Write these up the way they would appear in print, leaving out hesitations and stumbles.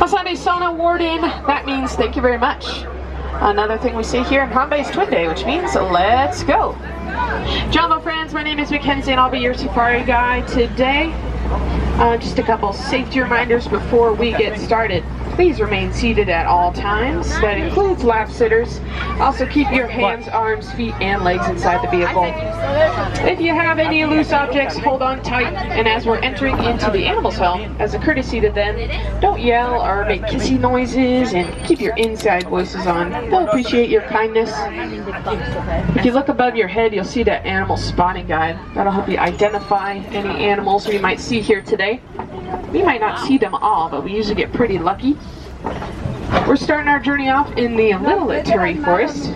Asante Sona Warden, that means thank you very much. Another thing we say here in Hanbei's Twin Day, which means let's go. Jumbo friends, my name is Mackenzie and I'll be your safari guide today. Just a couple safety reminders before we get started. Please remain seated at all times. That includes lap sitters. Also keep your hands, arms, feet, and legs inside the vehicle. If you have any loose objects, hold on tight. And as we're entering into the animal cell, as a courtesy to them, don't yell or make kissy noises and keep your inside voices on. They'll appreciate your kindness. If you look above your head, you'll see that animal spotting guide. That'll help you identify any animals we might see here today. We might not see them all, but we usually get pretty lucky. We're starting our journey off in the Little Terry Forest.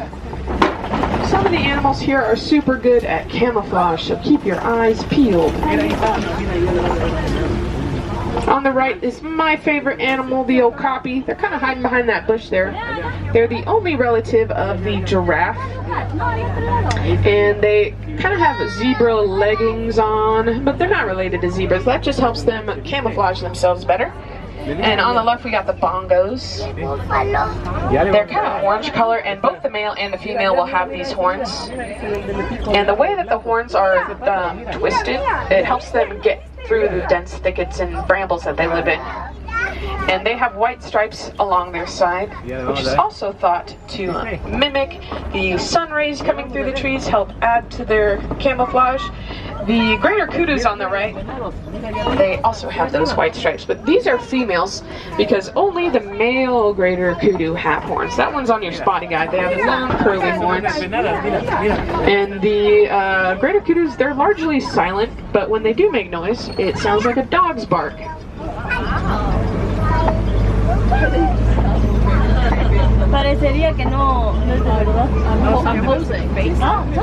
Some of the animals here are super good at camouflage, so keep your eyes peeled. On the right is my favorite animal, the okapi. They're kind of hiding behind that bush there. They're the only relative of the giraffe. And they kind of have zebra leggings on, but they're not related to zebras. That just helps them camouflage themselves better. And on the left we got the bongos. They're kind of orange color, and both the male and the female will have these horns. And the way that the horns are twisted, it helps them get through the dense thickets and brambles that they live in. And they have white stripes along their side, which is also thought to mimic the sun rays coming through the trees, help add to their camouflage. The greater kudus on the right, they also have those white stripes, but these are females because only the male greater kudu have horns. That one's on your spotting guide. They have long curly horns. And the greater kudus, they're largely silent, but when they do make noise, it sounds like a dog's bark. Parecería que no es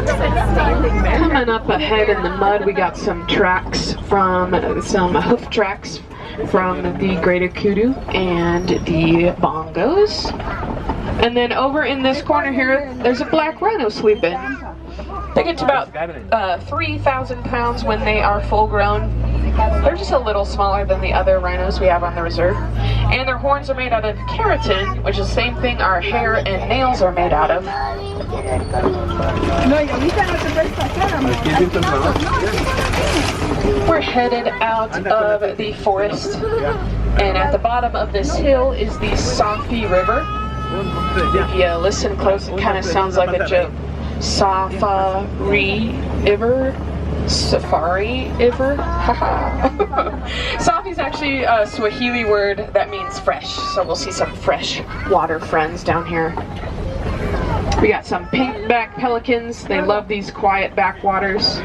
de verdad. Coming up ahead in the mud, we got some tracks from some hoof tracks from the greater kudu and the bongos. And then over in this corner here, there's a black rhino sleeping. They get to about 3,000 pounds when they are full grown. They're just a little smaller than the other rhinos we have on the reserve. And their horns are made out of keratin, which is the same thing our hair and nails are made out of. We're headed out of the forest, and at the bottom of this hill is the Safi River. If you listen close, it kind of sounds like a joke. Safari River. Safari River? Haha. Safi is actually a Swahili word that means fresh, so we'll see some fresh water friends down here. We got some pink-back pelicans. They love these quiet backwaters.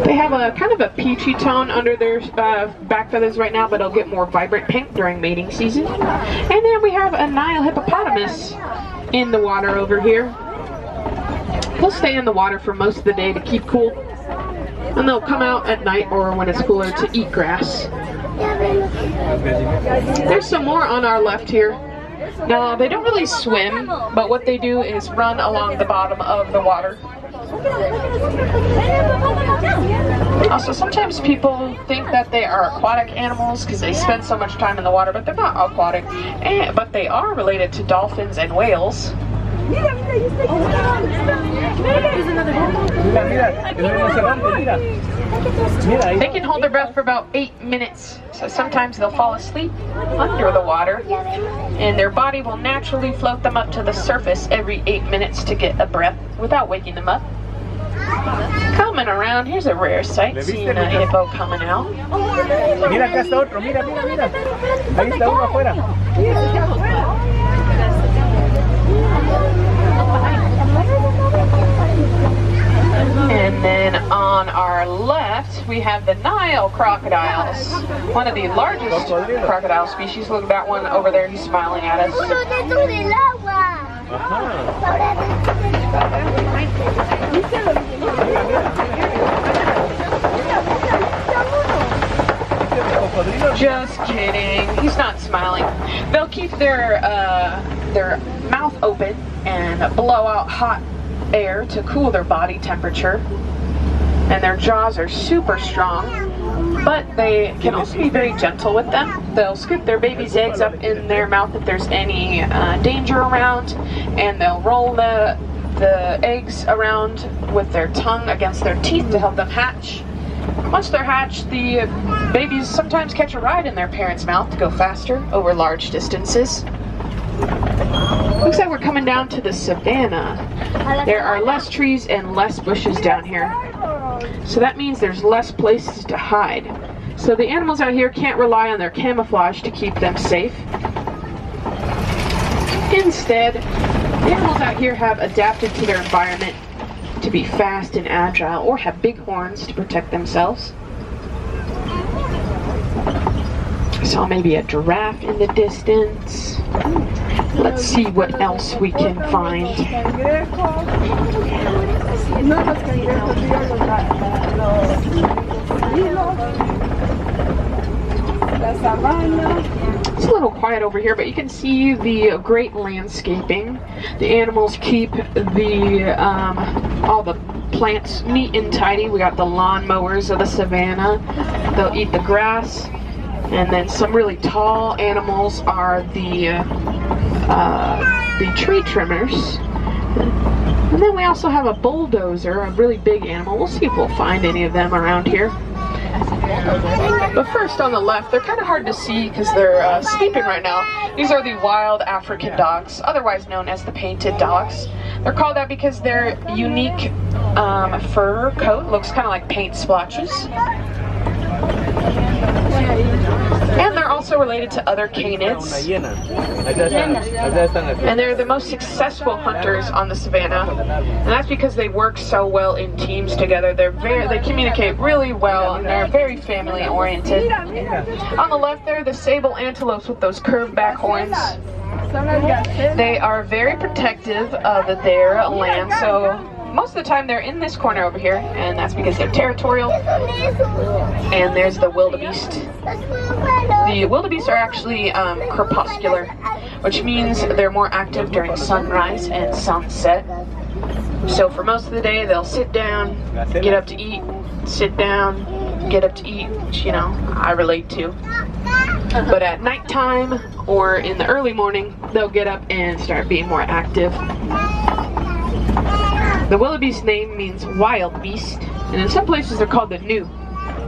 They have a kind of a peachy tone under their back feathers right now, but it'll get more vibrant pink during mating season. And then we have a Nile hippopotamus in the water over here. They'll stay in the water for most of the day to keep cool, and they'll come out at night or when it's cooler to eat grass. There's some more on our left here. Now, they don't really swim, but what they do is run along the bottom of the water. Also, sometimes people think that they are aquatic animals because they spend so much time in the water, but they're not aquatic. But they are related to dolphins and whales. They can hold their breath for about 8 minutes, so sometimes they'll fall asleep under the water, and their body will naturally float them up to the surface every 8 minutes to get a breath without waking them up. Coming around, here's a rare sight, seeing a hippo coming out. Mira, acá está otro, mira, mira, mira. Ahí está uno afuera. And then on our left, we have the Nile crocodiles, one of the largest crocodile species. Look at that one over there, he's smiling at us. Just kidding, he's not smiling. They'll keep their mouth open and blow out hot air to cool their body temperature. And their jaws are super strong. But they can also be very gentle with them. They'll scoop their baby's eggs up in their mouth if there's any danger around, and they'll roll the eggs around with their tongue against their teeth to help them hatch. Once they're hatched, the babies sometimes catch a ride in their parents' mouth to go faster over large distances. Looks like we're coming down to the savannah. There are less trees and less bushes down here. So that means there's less places to hide. So the animals out here can't rely on their camouflage to keep them safe. Instead, the animals out here have adapted to their environment to be fast and agile, or have big horns to protect themselves. I saw maybe a giraffe in the distance. Let's see what else we can find. It's a little quiet over here, but you can see the great landscaping. The animals keep the all the plants neat and tidy. We got the lawn mowers of the savannah. They'll eat the grass. And then some really tall animals are the tree trimmers. And then we also have a bulldozer, a really big animal. We'll see if we'll find any of them around here. But first on the left, they're kind of hard to see because they're sleeping right now. These are the wild African dogs, otherwise known as the painted dogs. They're called that because their unique fur coat looks kind of like paint splotches. And they're also related to other canids. And they're the most successful hunters on the savannah. And that's because they work so well in teams together. They communicate really well, and they're very family oriented. On the left there, the sable antelopes with those curved back horns. They are very protective of their land, so most of the time they're in this corner over here, and that's because they're territorial. And there's the wildebeest. The wildebeest are actually crepuscular, which means they're more active during sunrise and sunset. So for most of the day, they'll sit down, get up to eat, sit down, get up to eat, which, you know, I relate to. But at nighttime or in the early morning, they'll get up and start being more active. The wildebeest name means wild beast, and in some places they're called the gnu,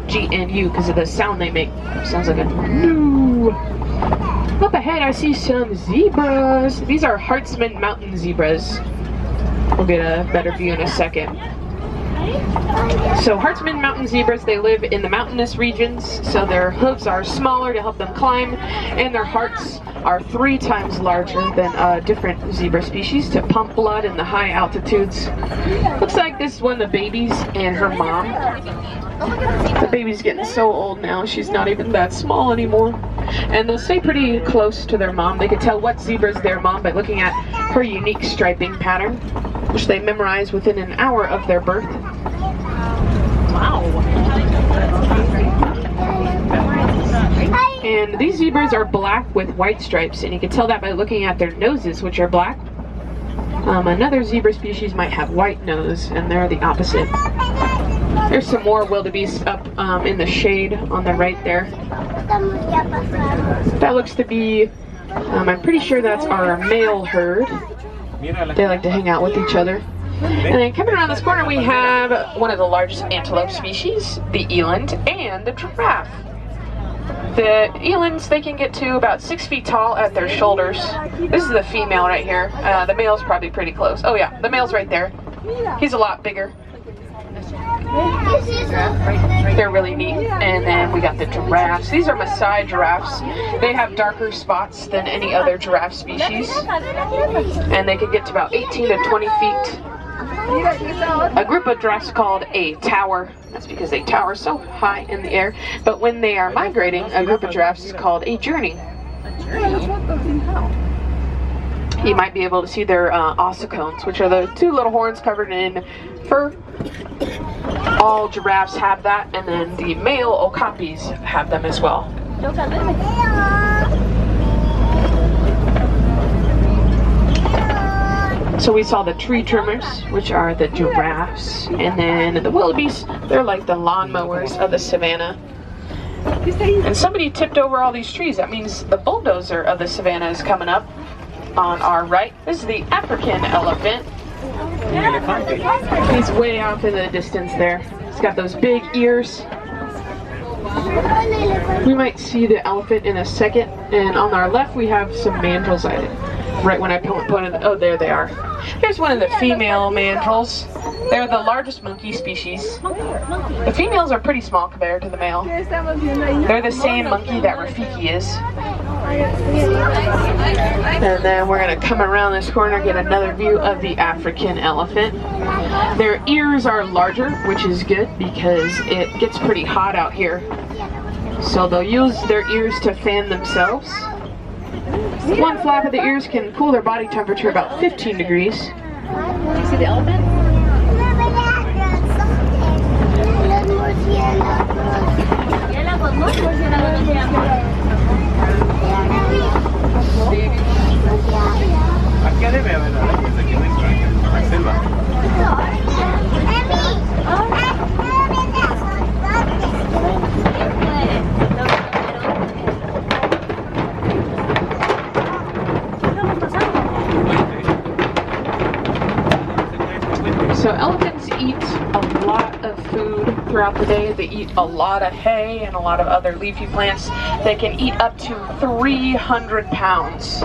G-N-U, because of the sound they make. Sounds like a gnu. Up ahead I see some zebras. These are Hartsman mountain zebras. We'll get a better view in a second. So Hartsman mountain zebras, they live in the mountainous regions, so their hooves are smaller to help them climb, and their hearts are 3 times larger than different zebra species to pump blood in the high altitudes. Looks like this is one of the babies and her mom. The baby's getting so old now, she's not even that small anymore. And they'll stay pretty close to their mom. They can tell what zebra is their mom by looking at her unique striping pattern, which they memorize within an hour of their birth. Wow. And these zebras are black with white stripes, and you can tell that by looking at their noses, which are black. Another zebra species might have white nose, and they're the opposite. There's some more wildebeest up in the shade on the right there. That looks to be, I'm pretty sure that's our male herd. They like to hang out with each other. And then coming around this corner we have one of the largest antelope species, the eland, and the giraffe. The elands, they can get to about 6 feet tall at their shoulders. This is the female right here. The male's probably pretty close. Oh yeah, the male's right there. He's a lot bigger. They're really neat. And then we got the giraffes. These are Maasai giraffes. They have darker spots than any other giraffe species. And they can get to about 18 to 20 feet. A group of giraffes called a tower. That's because they tower so high in the air. But when they are migrating, a group of giraffes is called a journey. You might be able to see their ossicones, which are the 2 little horns covered in fur. All giraffes have that, and then the male okapis have them as well. So we saw the tree trimmers, which are the giraffes, and then the wildebeest, they're like the lawnmowers of the savannah. And somebody tipped over all these trees. That means the bulldozer of the savannah is coming up on our right. This is the African elephant. He's way off in the distance there. He's got those big ears. We might see the elephant in a second. And on our left we have some mandrills. Right when I pointed, oh, there they are. Here's one of the female mandrills. They're the largest monkey species. The females are pretty small compared to the male. They're the same monkey that Rafiki is. And then we're going to come around this corner, get another view of the African elephant. Their ears are larger, which is good because it gets pretty hot out here. So they'll use their ears to fan themselves. One flap of the ears can cool their body temperature about 15 degrees. You see the elephant? Aquí debe haber arañas, aquí no hay la selva. So elephants eat a lot of food throughout the day. They eat a lot of hay and a lot of other leafy plants. They can eat up to 300 pounds.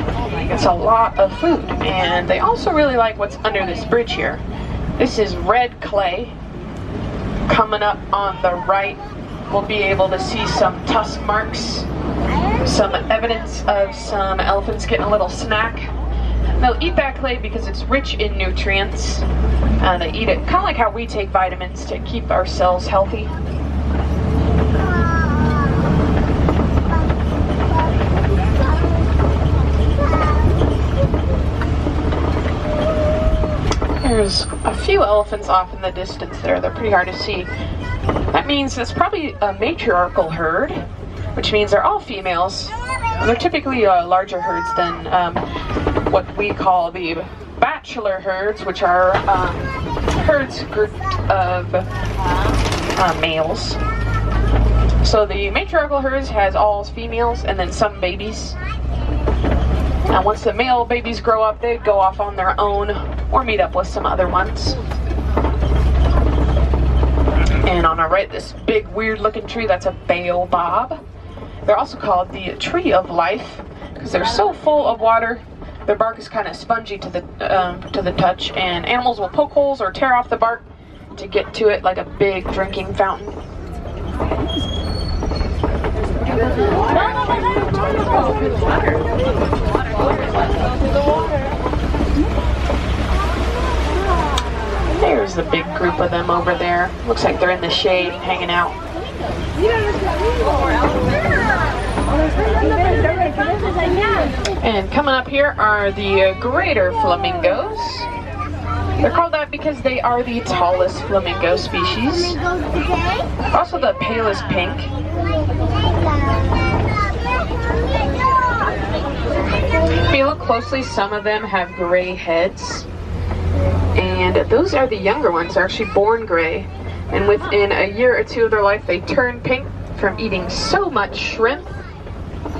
It's a lot of food. And they also really like what's under this bridge here. This is red clay. Coming up on the right, we'll be able to see some tusk marks, some evidence of some elephants getting a little snack. They'll eat that clay because it's rich in nutrients. They eat it kind of like how we take vitamins to keep our cells healthy. There's a few elephants off in the distance there. They're pretty hard to see. That means it's probably a matriarchal herd, which means they're all females. They're typically larger herds than what we call the bachelor herds, which are herds grouped of males. So the matriarchal herds has all females and then some babies. Now once the male babies grow up, they go off on their own or meet up with some other ones. And on our right, this big weird looking tree, that's a baobab. They're also called the tree of life because they're so full of water. Their bark is kind of spongy to the touch, and animals will poke holes or tear off the bark to get to it like a big drinking fountain. There's the big group of them over there. Looks like they're in the shade hanging out. And coming up here are the greater flamingos. They're called that because they are the tallest flamingo species. Also the palest pink. If you look closely, some of them have gray heads. And those are the younger ones. They're actually born gray. And within a year or two of their life, they turn pink from eating so much shrimp.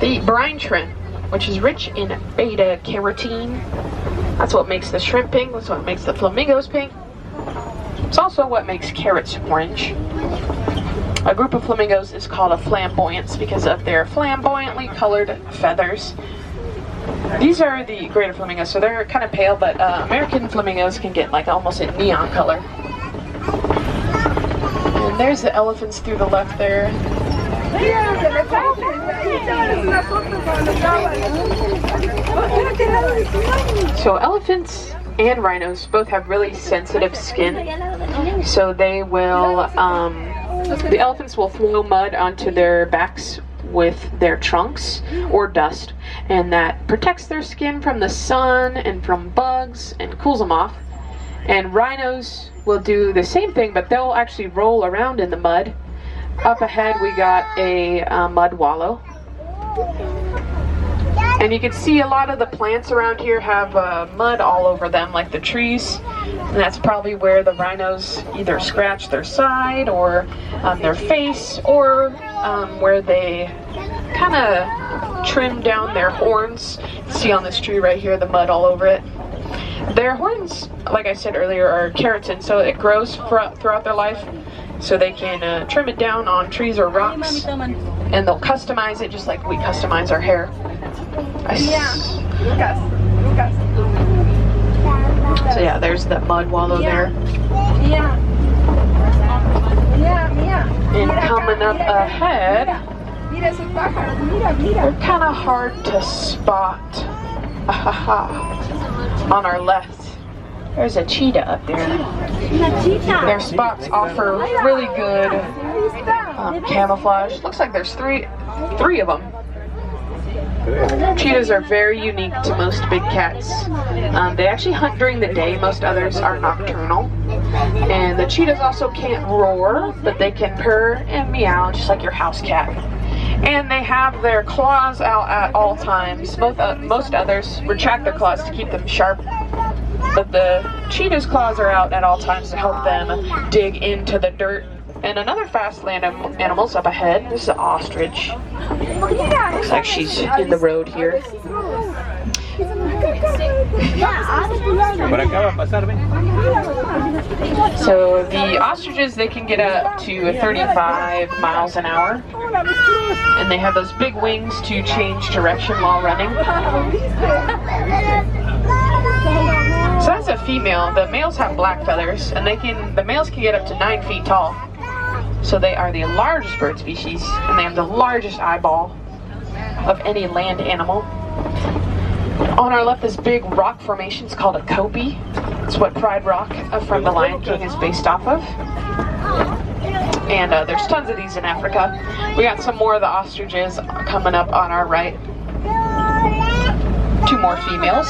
They eat brine shrimp, which is rich in beta carotene. That's what makes the shrimp pink. That's what makes the flamingos pink. It's also what makes carrots orange. A group of flamingos is called a flamboyance because of their flamboyantly colored feathers. These are the greater flamingos, so they're kind of pale, but American flamingos can get like almost a neon color. And there's the elephants through the left there. So elephants and rhinos both have really sensitive skin. So they will, the elephants will throw mud onto their backs with their trunks or dust, and that protects their skin from the sun and from bugs and cools them off. And rhinos will do the same thing, but they'll actually roll around in the mud. Up ahead we got a mud wallow. And you can see a lot of the plants around here have mud all over them, like the trees. And that's probably where the rhinos either scratch their side or their face, or where they kind of trim down their horns. See on this tree right here, the mud all over it. Their horns, like I said earlier, are keratin, so it grows throughout their life. So they can trim it down on trees or rocks, and they'll customize it just like we customize our hair. So yeah, there's the mud wallow there. And coming up ahead, they're kind of hard to spot. On our left, there's a cheetah up there. Their spots offer really good camouflage. Looks like there's three of them. Cheetahs are very unique to most big cats. They actually hunt during the day. Most others are nocturnal. And the cheetahs also can't roar, but they can purr and meow just like your house cat. And they have their claws out at all times. Most others retract their claws to keep them sharp, but the cheetah's claws are out at all times to help them dig into the dirt. And another fast land animal's up ahead. This is an ostrich. Looks like she's in the road here. So the ostriches, they can get up to 35 miles an hour. And they have those big wings to change direction while running. So that's a female. The males have black feathers, and the males can get up to 9 feet tall. So they are the largest bird species, and they have the largest eyeball of any land animal. On our left, this big rock formation is called a kopie. It's what Pride Rock from The Lion King is based off of. And there's tons of these in Africa. We got some more of the ostriches coming up on our right. 2 more females.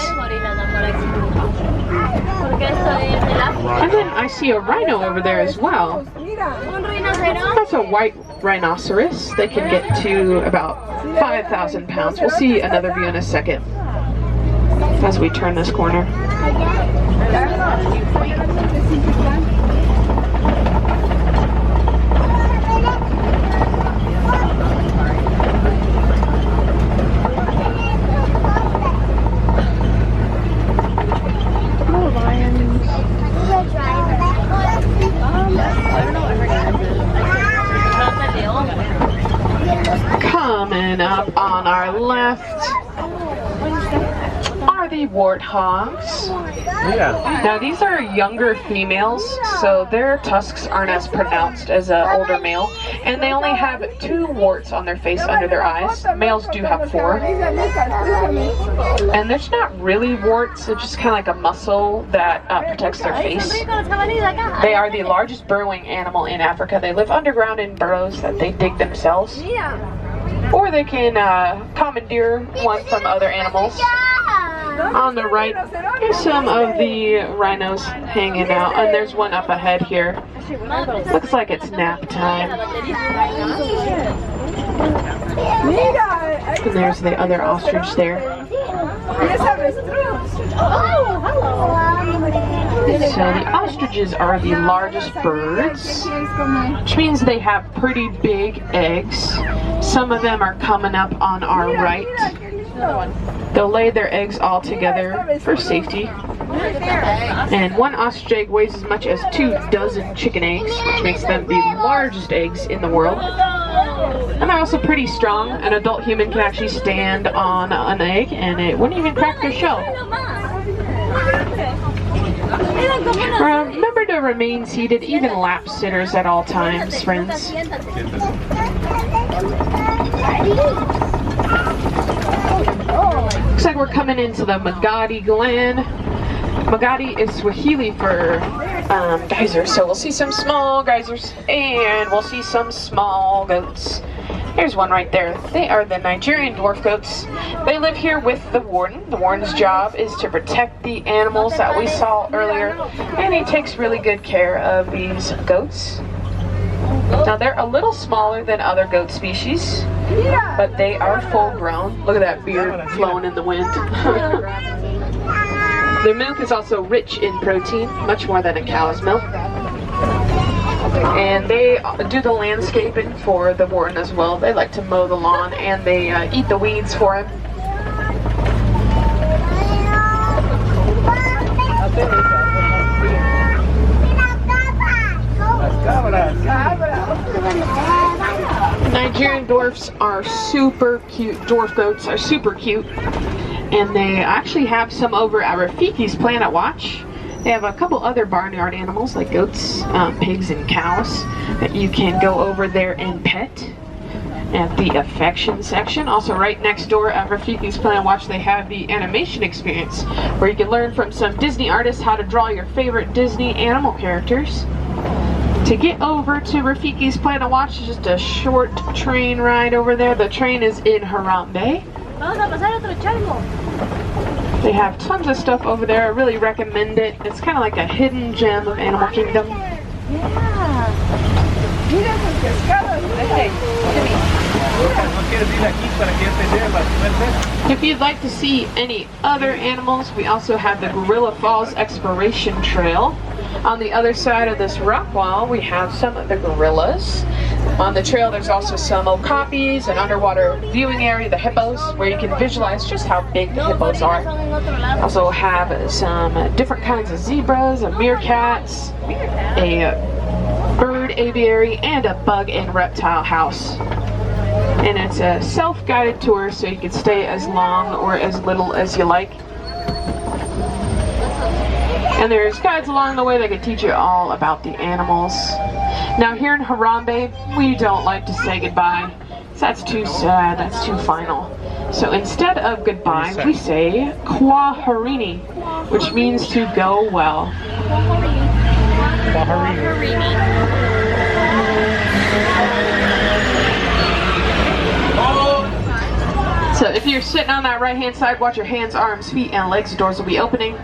And then I see a rhino over there as well. That's a white rhinoceros. They can get to about 5,000 pounds. We'll see another view in a second as we turn this corner. Coming up on our left are the warthogs. Now these are younger females, so their tusks aren't as pronounced as an older male, and they only have 2 warts on their face under their eyes. Males do have 4. And there's not really warts, it's just kind of like a muscle that protects their face. They are the largest burrowing animal in Africa. They live underground in burrows that they dig themselves. Or they can commandeer one from other animals. On the right is some of the rhinos hanging out, and there's one up ahead here. Looks like it's nap time. And there's the other ostrich there. So the ostriches are the largest birds, which means they have pretty big eggs. Some of them are coming up on our right. They'll lay their eggs all together for safety. And one ostrich egg weighs as much as 2 dozen chicken eggs, which makes them the largest eggs in the world. And they're also pretty strong. An adult human can actually stand on an egg and it wouldn't even crack their shell. Remember to remain seated, even lap sitters at all times, friends. Looks like we're coming into the Magadi Glen. Magadi is Swahili for geysers, so we'll see some small geysers and we'll see some small goats. Here's one right there. They are the Nigerian dwarf goats. They live here with the warden. The warden's job is to protect the animals that we saw earlier, and he takes really good care of these goats. Now they're a little smaller than other goat species, but they are full grown. Look at that beard flowing in the wind. Their milk is also rich in protein, much more than a cow's milk. And they do the landscaping for the warden as well. They like to mow the lawn and they eat the weeds for him. Nigerian dwarfs are super cute. Dwarf goats are super cute. And they actually have some over at Rafiki's Planet Watch. They have a couple other barnyard animals like goats, pigs, and cows that you can go over there and pet at the affection section. Also right next door at Rafiki's Planet Watch they have the animation experience where you can learn from some Disney artists how to draw your favorite Disney animal characters. To get over to Rafiki's Planet Watch is just a short train ride over there. The train is in Harambe. They have tons of stuff over there. I really recommend it. It's kind of like a hidden gem of Animal Kingdom. If you'd like to see any other animals, we also have the Gorilla Falls Exploration Trail. On the other side of this rock wall, we have some of the gorillas. On the trail, there's also some okapis, an underwater viewing area, the hippos, where you can visualize just how big the hippos are. Also have some different kinds of zebras, meerkats, a bird aviary, and a bug and reptile house. And it's a self-guided tour, so you can stay as long or as little as you like. And there's guides along the way that can teach you all about the animals. Now here in Harambe, we don't like to say goodbye. That's too sad, that's too final. So instead of goodbye, we say Kwaherini, which means to go well. So if you're sitting on that right hand side, watch your hands, arms, feet, and legs. The doors will be opening.